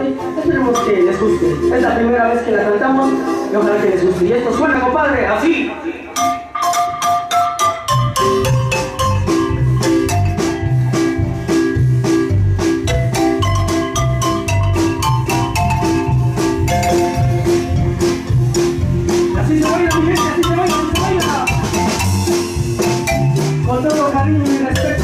hoy. Esperemos que les guste. Es la primera vez que la cantamos y ojalá que les guste. Y esto suena, compadre, así. Así se baila, mi gente, así se baila, así se baila. Con todo cariño y respeto.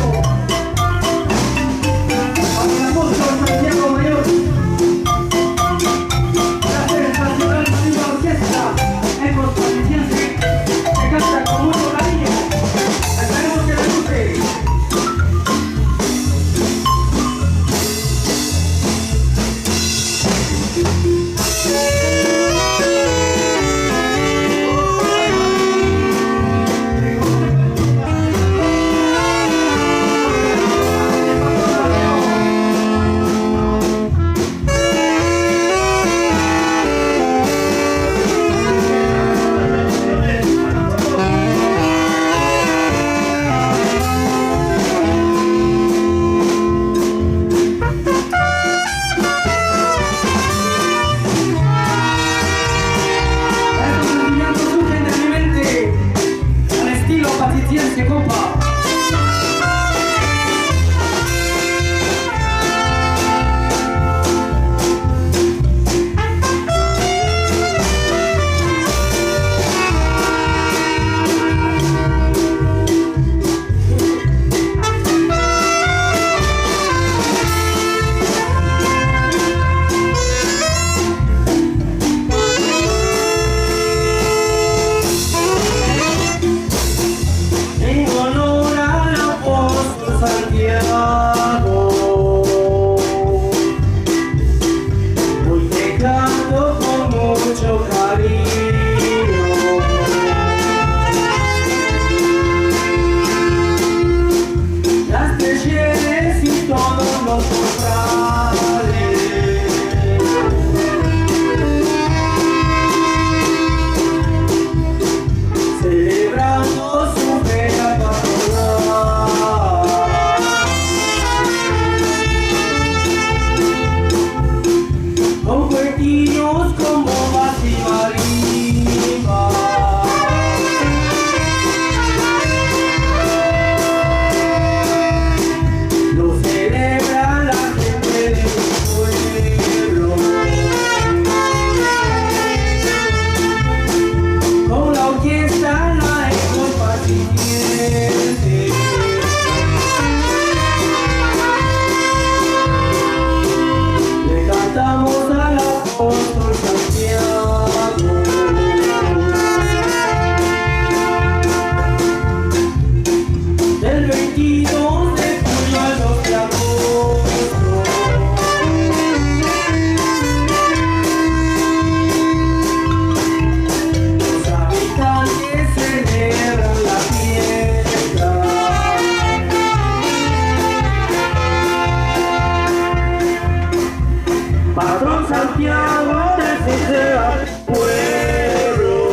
Patrón Santiago desea pueblo.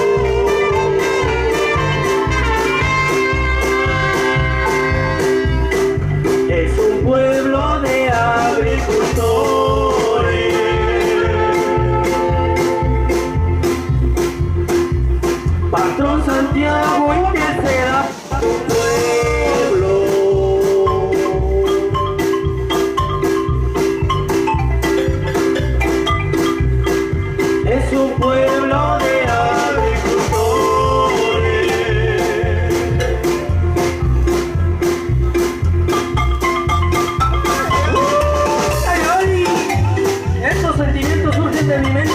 Es un pueblo de agricultores. Patrón Santiago interceda tu pueblo. Es un pueblo de agricultores. ¡Ay, ay! Estos sentimientos surgen de mi mente.